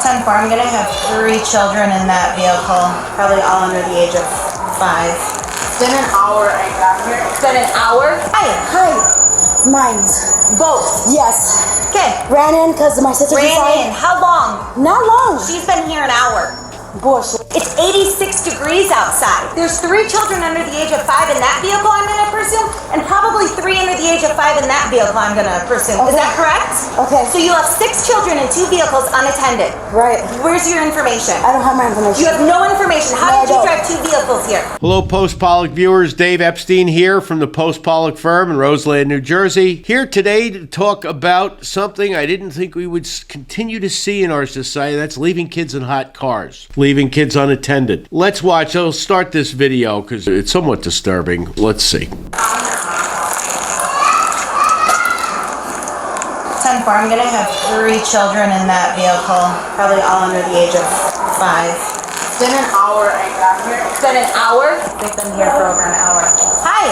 10-4. I'm gonna have 3 children in that vehicle, probably all under the age of 5. It's been an hour I got here. It's been an hour? Hi. Mine's. Both? Yes. Okay. Ran in because my sister Ran in. How long? Not long. She's been here an hour. Bullshit. It's 86 degrees outside. There's 3 children under the age of 5 in that vehicle, I'm gonna presume, and probably 3 under the age of 5 in that vehicle, I'm gonna presume. Okay. Is that correct? Okay. So you have 6 children in 2 vehicles unattended. Right. Where's your information? I don't have my information. You have no information. How did you drive 2 vehicles here? Hello, Post Pollock viewers. Dave Epstein here from the Post Pollock firm in Roseland, New Jersey. Here today to talk about something I didn't think we would continue to see in our society. That's leaving kids in hot cars, leaving kids unattended. Let's watch. I'll start this video because it's somewhat disturbing. Let's see. 10-4. I'm gonna have 3 children in that vehicle, probably all under the age of 5. It's been an hour I got here. It's been an hour? They've been here for over an hour. Hi.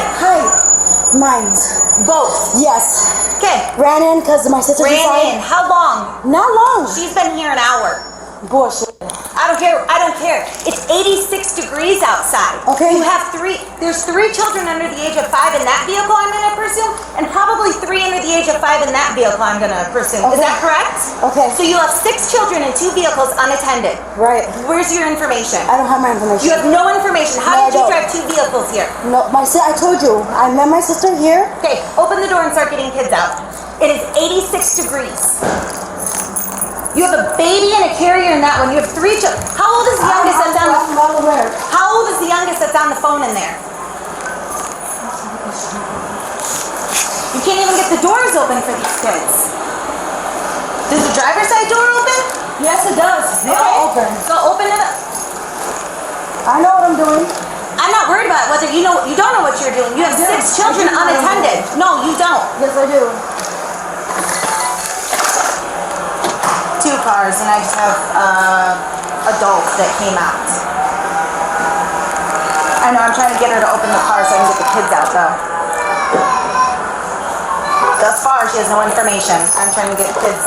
Mine's. Both? Yes. Okay. Ran in because my sister Ran in. How long? Not long. She's been here an hour. Bullshit. I don't care. I don't care. It's 86 degrees outside. Okay. You have 3. There's 3 children under the age of 5 in that vehicle, I'm gonna presume, and probably 3 under the age of 5 in that vehicle, I'm gonna presume. Okay. Is that correct? Okay. So you have 6 children in 2 vehicles unattended. Right. Where's your information? I don't have my information. You have no information. How No, did you I don't. drive 2 vehicles here? No, I told you. I met my sister here. Okay, open the door and start getting kids out. It is 86 degrees. You have a baby and a carrier in that one. You have 3 children. How old is the youngest that's on the I'm well aware. How old is the youngest that's on the phone in there? You can't even get the doors open for these kids. Does the driver's side door open? Yes, it does. It's all open. So open it up. I know what I'm doing. I'm not worried about whether you don't know what you're doing. You have 6 children unattended. No, you don't. Yes, I do. 2 cars, and I just have adults that came out. I know, I'm trying to get her to open the car so I can get the kids out, though. Thus far, she has no information. I'm trying to get the kids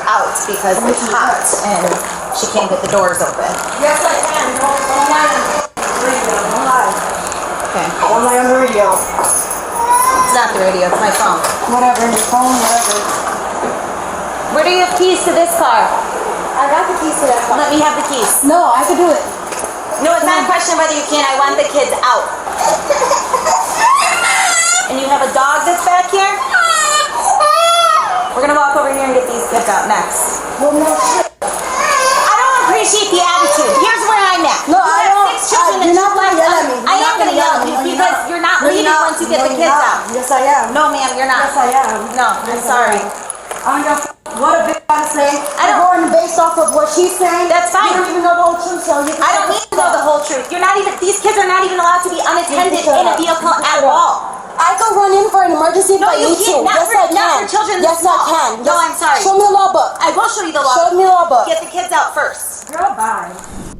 out because it's hot and she can't get the doors open. Yes, I can. On my radio. I'm live. Okay. On my own radio. It's not the radio, it's my phone. Whatever. Your phone, whatever. Where do you have keys to this car? I got the keys to that car. Let me have the keys. No, I can do it. No, it's not a question of whether you can. I want the kids out. And you have a dog that's back here? We're gonna walk over here and get these kids out next. Well, no shit. I don't appreciate the attitude. Here's where I'm at. No, You I have don't. 6 children You're and not 2 gonna left yell at un- me. I am gonna yell at you because you're not leaving once you get the kids out. Yes, I am. No, ma'am, you're not. Yes, I am. No, I'm sorry. I don't know what a bitch gotta say. I don't- I'm going based off of what she's saying. That's fine. You don't even know the whole truth, so you can I don't need to know the whole truth. You're not even. These kids are not even allowed to be unattended in a vehicle at all. I can run in for an emergency if No, I you need can't. to. Not Yes, for- I can. not for children Yes, this small. I can. No, Yes. I'm sorry. Show me the law book. I will show you the law. Show me the law book. Get the kids out first. Girl, bye.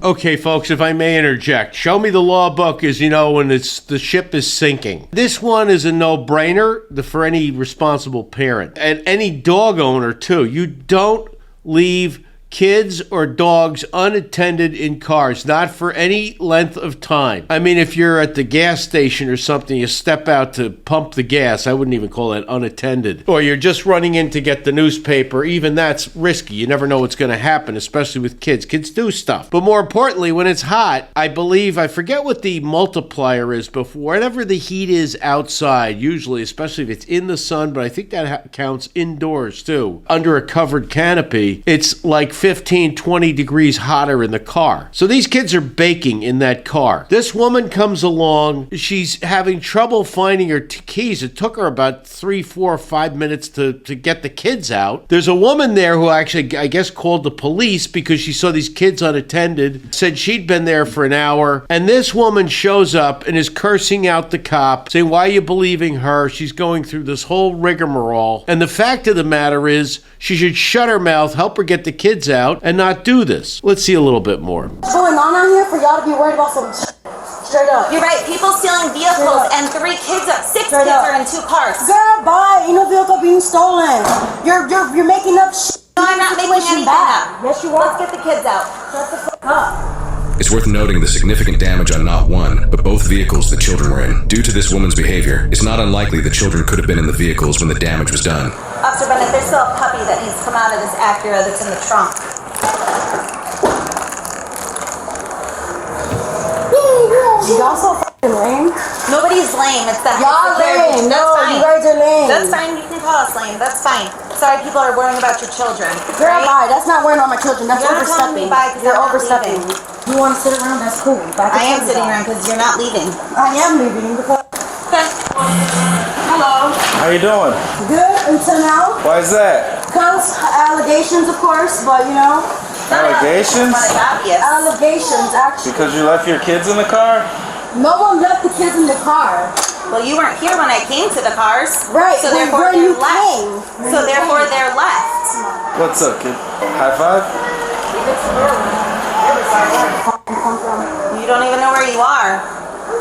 Okay, folks, if I may interject, show me the law book is, when the ship is sinking. This one is a no-brainer for any responsible parent and any dog owner, too. You don't leave kids or dogs unattended in cars, not for any length of time. I mean, if you're at the gas station or something, you step out to pump the gas, I wouldn't even call that unattended. Or you're just running in to get the newspaper, even that's risky. You never know what's going to happen, especially with kids. Kids do stuff. But more importantly, when it's hot, I forget what the multiplier is, but whatever the heat is outside, usually, especially if it's in the sun, but I think that counts indoors too, under a covered canopy, it's like 15, 20 degrees hotter in the car. So these kids are baking in that car. This woman comes along. She's having trouble finding her keys. It took her about 3, 4, 5 minutes to get the kids out. There's a woman there who actually, I guess, called the police because she saw these kids unattended, said she'd been there for an hour. And this woman shows up and is cursing out the cop, saying, why are you believing her? She's going through this whole rigmarole. And the fact of the matter is, she should shut her mouth, help her get the kids out, and not do this. Let's see a little bit more. What's going on out here for y'all to be worried about some shit? Straight up. You're right. People stealing vehicles and 3 kids, 6 Straight kids up. are in 2 cars. Girl, bye. Ain't no vehicle being stolen. You're making up shit. No, I'm not making anything up. Yes, you are. Let's get the kids out. Shut the fuck up. It's worth noting the significant damage on not one, but both vehicles the children were in. Due to this woman's behavior, it's not unlikely the children could have been in the vehicles when the damage was done. Officer Bennett, there's still a puppy that needs to come out of this Acura that's in the trunk. Y'all so fucking lame. Nobody's lame. It's that Y'all lame. That's No, fine. you guys are lame. That's fine. You can call us lame. That's fine. Sorry, people are worrying about your children. Girl, bye. That's not wearing on my children. That's You're not telling me overstepping. bye 'cause You're I'm not overstepping. leaving. You want to sit around? That's cool. But I am sitting around because you're not leaving. I am leaving because Okay. Hello. How you doing? good until now. Why is that? Because allegations, of course, but you know, Allegations? But it's obvious. allegations actually. Because you left your kids in the car? No one left the kids in the car. Well, you weren't here when I came to the cars. Right, So when- therefore when they're you left. came. When So you therefore came. they're left. What's up, kid? High five? You don't even know where you are.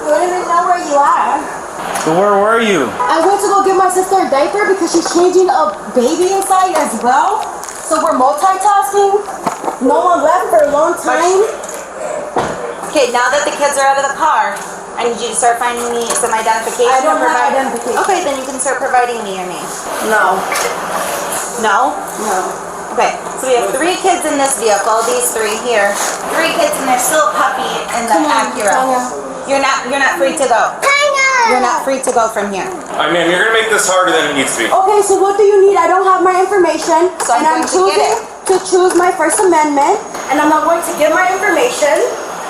You don't even know where you are. So where were you? I went to go give my sister a diaper because she's changing a baby inside as well. So we're multitasking. No one left for a long time. Okay, now that the kids are out of the car, I need you to start finding me some identification. I don't or have provide- identification. Okay, then you can start providing me your name. No. No? No. Okay, so we have 3 kids in this vehicle, these 3 here. 3 kids and there's still a puppy in the Come on, Acura. Tanya. You're not free to go. You're not free to go from here. I mean, you're gonna make this harder than it needs to be. Okay, so what do you need? I don't have my information. So I'm and I'm going to get choosing to choose my First Amendment. And I'm not going to give my information.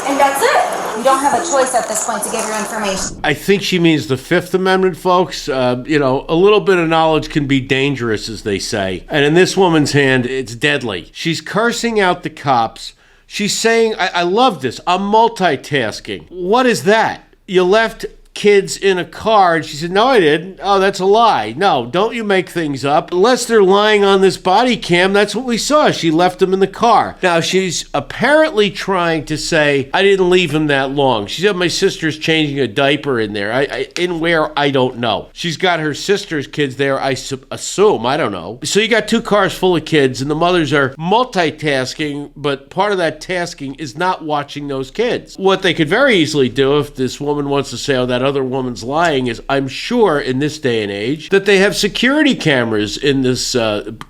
And that's it. You don't have a choice at this point to give your information. I think she means the Fifth Amendment, folks. You know, a little bit of knowledge can be dangerous, as they say. And in this woman's hand, it's deadly. She's cursing out the cops. She's saying, I love this, I'm multitasking. What is that? You left kids in a car, and she said, no, I didn't. Oh, that's a lie. No, don't you make things up. Unless they're lying on this body cam, that's what we saw. She left them in the car. Now, she's apparently trying to say, I didn't leave him that long. She said, my sister's changing a diaper in there. In where, I don't know. She's got her sister's kids there, I assume. I don't know. So you got 2 cars full of kids, and the mothers are multitasking, but part of that tasking is not watching those kids. What they could very easily do, if this woman wants to say, oh, that other woman's lying, is I'm sure in this day and age that they have security cameras in this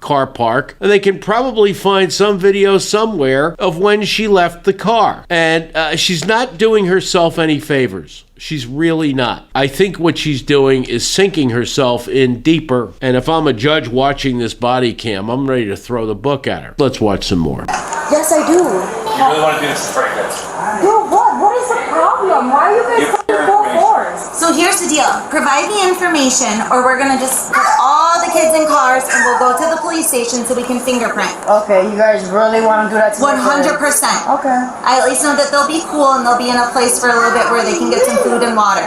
car park, and they can probably find some video somewhere of when she left the car. And she's not doing herself any favors. She's really not. I think what she's doing is sinking herself in deeper. And if I'm a judge watching this body cam, I'm ready to throw the book at her. Let's watch some more. Yes, I do. You really want to do this in front of kids? Dude, what? What is the problem? Why are you guys fucking full force? So here's the deal. Provide the information or we're going to just put all the kids in cars and we'll go to the police station so we can fingerprint. Okay, you guys really want to do that to me? 100%. Okay. I at least know that they'll be cool and they'll be in a place for a little bit where they can get some food and water.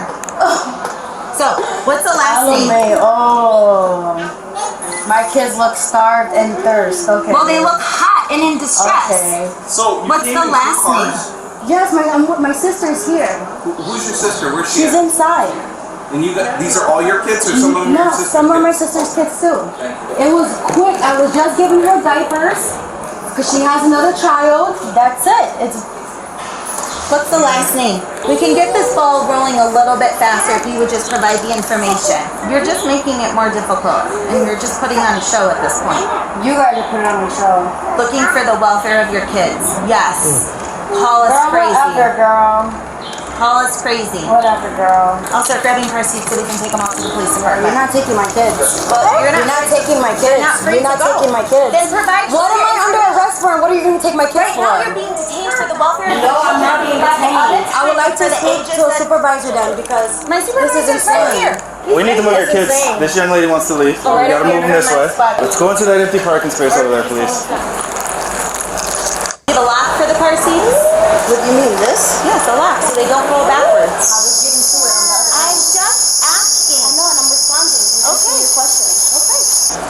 So, what's the last name? Salome. Oh. My kids look starved and thirst. Okay. Well, they look hot and in distress. Okay. So, you What's came the in last 2 name? cars? Yes, my sister's here. Who's your sister? Where's she She's at? inside. And you got, these are all your kids or some of them No, your sister's some of my kids? sister's kids too. It was quick. I was just giving her diapers because she has another child. That's it. It's What's the last name? We can get this ball rolling a little bit faster if you would just provide the information. You're just making it more difficult and you're just putting on a show at this point. you guys are putting on the show. Looking for the welfare of your kids. Yes. Paul is Girl, whatever, crazy. girl. Paul is crazy. Whatever, girl. I'll start grabbing car seats so we can take them out to the police You're department. not taking my kids. Well, You're not taking my kids. free You're not to go. taking my kids. Then provide What am I under arrest for? And what are you going to take my kids Right for? now you're being detained for the welfare of No, I'm not being detained. I would like to For the speak ages to a that- supervisor then because My this is supervisor's right insane. here. We need to move your It's kids. insane. This young lady wants to leave. right We gotta up move them here this in my way. spot. Let's go into that empty parking space over there, please. You have a lock for the car seats? What do you mean, this? Yes, a lock so they don't roll backwards. I was getting to it on that. I'm just asking. I know, and I'm responding. I'm answering your question. Okay.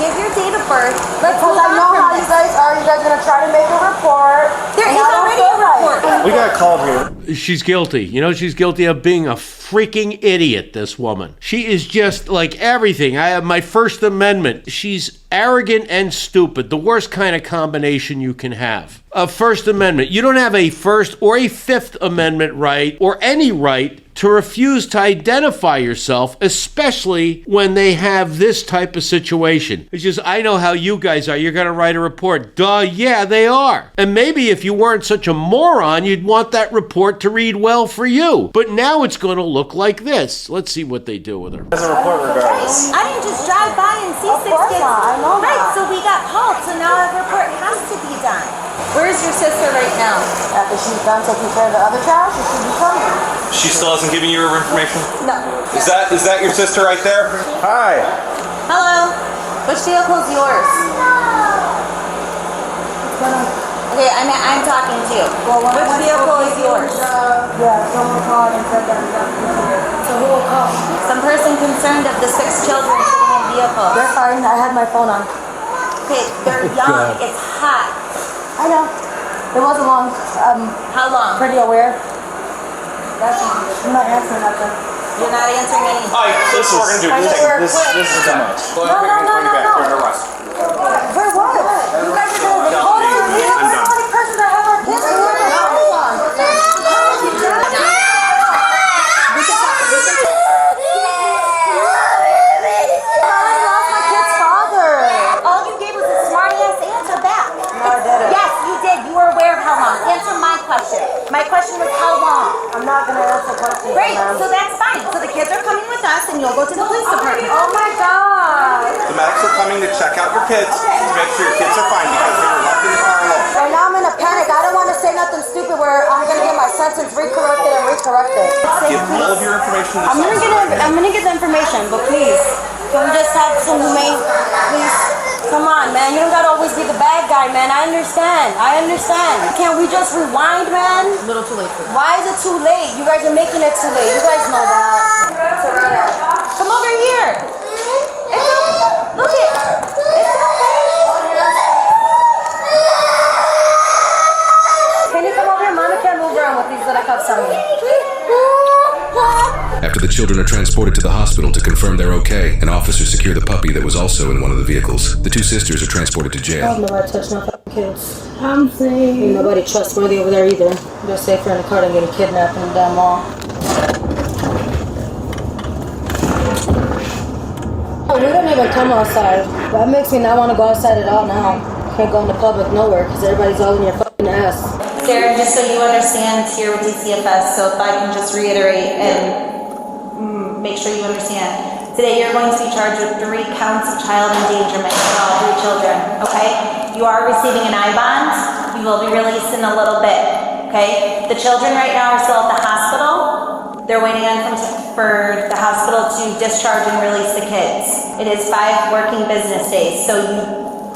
Give your date of birth. Let's Because move I on know from how you this. guys are. You guys are going to try to make a report. There and is I don't already feel a report. right. We got called here. She's guilty. You know, she's guilty of being a freaking idiot, this woman. She is just like everything. I have my First Amendment. She's arrogant and stupid. The worst kind of combination you can have. A First Amendment. You don't have a First or a Fifth Amendment right or any right to refuse to identify yourself, especially when they have this type of situation. It's just, I know how you guys are. You're going to write a report. Duh, yeah, they are. And maybe if you weren't such a moron, you'd want that report to read well for you. But now it's going to look like this. Let's see what they do with her. There's a report regardless. I didn't just drive by and see 6 kids. I know Right, that. so we got called, so now a report has to be done. Where's your sister right now? After she's done taking care of the other child, she should be coming. She still hasn't given you her information? No. Is that your sister right there? Hi. Hello? Which vehicle is yours? Okay, I'm talking to you. Which vehicle is yours? Yeah, someone called and said that we got here. So who will call? Some person concerned of the 6 children sitting in vehicles. They're fine. I had my phone on. Okay, they're young. It's hot. I know. It wasn't long. How long? Pretty aware. I'm not answering nothing. You're not answering any. Hi, this is what we're gonna do. This is too much. Go ahead, No, bring no, it back. no. We're under arrest. For what? You guys are gonna record it? You're the only person that have our kids here. Hold on. I lost my kid's father. All you gave was a smart ass answer back. No, I didn't. Yes, you did. You were aware of how long. Answer my question. My question was how long? I'm not gonna answer questions. Great, ma'am. so that's fine. So the kids are coming with us and you'll go to the police department. Oh my God. The medics are coming to check out your kids to make sure your kids are fine because they were left in the car alone. Right now I'm in a panic. I don't want to say nothing stupid where I'm gonna get my sentence recorrected and recorrected. Give all of your information to the I'm gonna get the information, but please, can we just have some humane, please? Come on, man. You don't gotta always be the bad guy, man. I understand. Can't we just rewind, man? A little too late for Why is it too late? You guys are making it too late. You guys know that. Come over here. Look it. Can you come over here? Mama can't move around with these little cuffs on me. After the children are transported to the hospital to confirm they're okay, an officer secure the puppy that was also in one of the vehicles. The 2 sisters are transported to jail. Nobody touch my fucking kids. I'm safe. Ain't nobody trustworthy over there either. They're safer in the car than getting kidnapped in the damn mall. Oh, we don't even come outside. That makes me not want to go outside at all now. Can't go in the public nowhere because everybody's all in your fucking ass. Sarah, just so you understand, here with DCFS, so if I can just reiterate and make sure you understand. Today you're going to be charged with 3 counts of child endangerment for all 3 children, okay? You are receiving an I-bond. You will be released in a little bit, okay? The children right now are still at the hospital. They're waiting on for the hospital to discharge and release the kids. It is 5 working business days, so you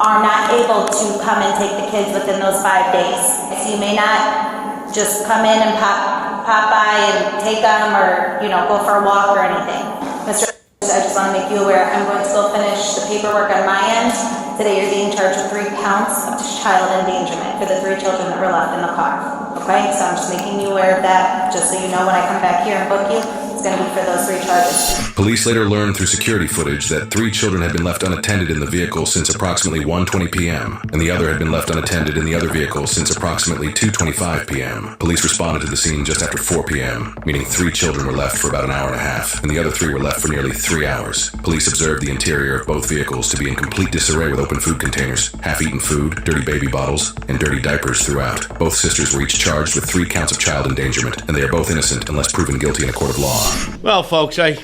are not able to come and take the kids within those 5 days. So you may not just come in and pop by and take them or, go for a walk or anything. Mr. I just want to make you aware, I'm going to go finish the paperwork on my end. Today you're being charged with 3 counts of child endangerment for the 3 children that were left in the car. Okay, so I'm just making you aware of that, just so you know when I come back here and book you, it's going to be for those 3 charges. Police later learned through security footage that 3 children had been left unattended in the vehicle since approximately 1:20 p.m., and the other had been left unattended in the other vehicle since approximately 2:25 p.m. Police responded to the scene just after 4 p.m., meaning 3 children were left for about an hour and a half, and the other 3 were left for nearly 3 hours. Police observed the interior of both vehicles to be in complete disarray with open food containers, half-eaten food, dirty baby bottles, and dirty diapers throughout. Both sisters were each charged with 3 counts of child endangerment, and they are both innocent unless proven guilty in a court of law. Well, folks, I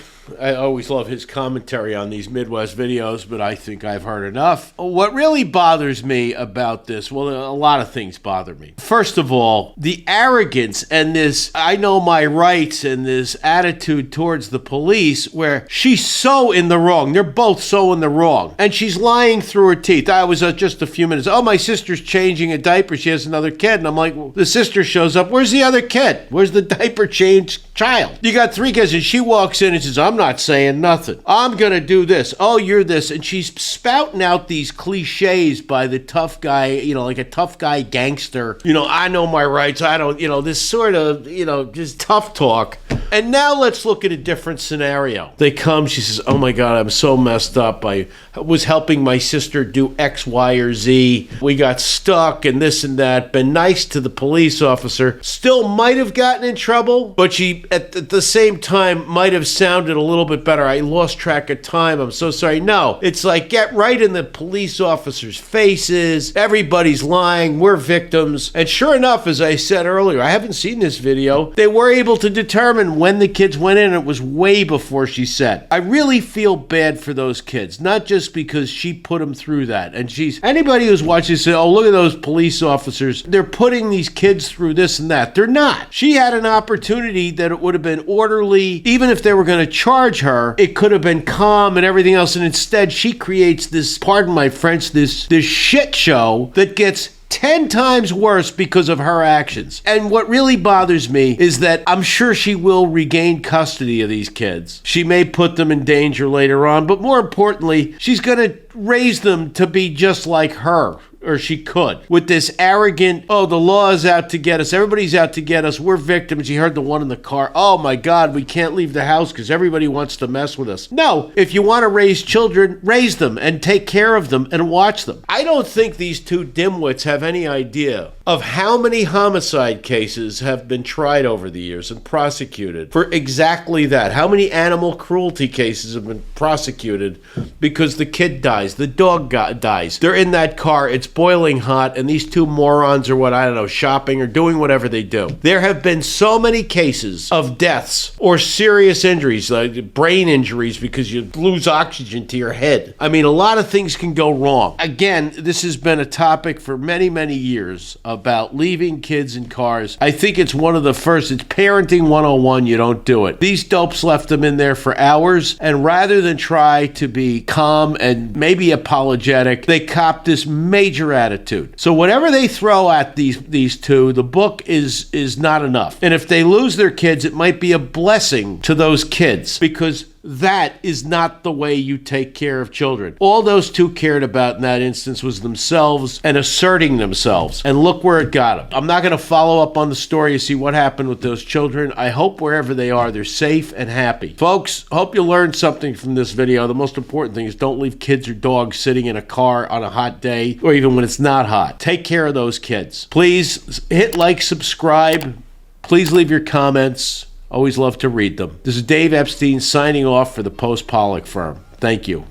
always love his commentary on these Midwest videos, but I think I've heard enough. What really bothers me about this, well, a lot of things bother me. First of all, the arrogance and this I know my rights and this attitude towards the police where she's so in the wrong. They're both so in the wrong. And she's lying through her teeth. I was just a few minutes, my sister's changing a diaper. She has another kid. And I'm like, well, the sister shows up. Where's the other kid? Where's the diaper changed child? You got 3 kids and she walks in and says, I'm I'm not saying nothing. I'm going to do this. Oh, you're this. And she's spouting out these cliches by the tough guy, like a tough guy gangster. I know my rights. I don't, this sort of, just tough talk. And now let's look at a different scenario. They come, she says, oh my God, I'm so messed up. I was helping my sister do X, Y, or Z. We got stuck and this and that. Been nice to the police officer. Still might have gotten in trouble, but she, at the same time, might have sounded a little bit better. I lost track of time. I'm so sorry. No, it's like get right in the police officers' faces. Everybody's lying. We're victims. And sure enough, as I said earlier, I haven't seen this video. They were able to determine when the kids went in. It was way before she said. I really feel bad for those kids, not just because she put them through that. And anybody who's watching say, oh, look at those police officers. They're putting these kids through this and that. They're not. She had an opportunity that it would have been orderly. Even if they were going to charge her, it could have been calm and everything else. And instead, she creates this, pardon my French, this shit show that gets 10 times worse because of her actions. And what really bothers me is that I'm sure she will regain custody of these kids. She may put them in danger later on, but more importantly, she's going to raise them to be just like her. Or she could, with this arrogant, oh, the law is out to get us. Everybody's out to get us. We're victims. You heard the one in the car. Oh, my God, we can't leave the house because everybody wants to mess with us. No, if you want to raise children, raise them and take care of them and watch them. I don't think these two dimwits have any idea of how many homicide cases have been tried over the years and prosecuted for exactly that. How many animal cruelty cases have been prosecuted because the kid dies, the dog dies. They're in that car. It's boiling hot, and these two morons are, shopping or doing whatever they do. There have been so many cases of deaths or serious injuries, like brain injuries because you lose oxygen to your head. I mean, a lot of things can go wrong. Again, this has been a topic for many, many years about leaving kids in cars. I think it's one of the first. It's parenting 101. You don't do it. These dopes left them in there for hours, and rather than try to be calm and maybe apologetic, they copped this major attitude. So whatever they throw at these two, the book is not enough. And if they lose their kids, it might be a blessing to those kids, because that is not the way you take care of children. All those two cared about in that instance was themselves and asserting themselves. And look where it got them. I'm not going to follow up on the story to see what happened with those children. I hope wherever they are, they're safe and happy. Folks, hope you learned something from this video. The most important thing is don't leave kids or dogs sitting in a car on a hot day or even when it's not hot. Take care of those kids. Please hit like, subscribe. Please leave your comments. Always love to read them. This is Dave Epstein signing off for the Post Pollock firm. Thank you.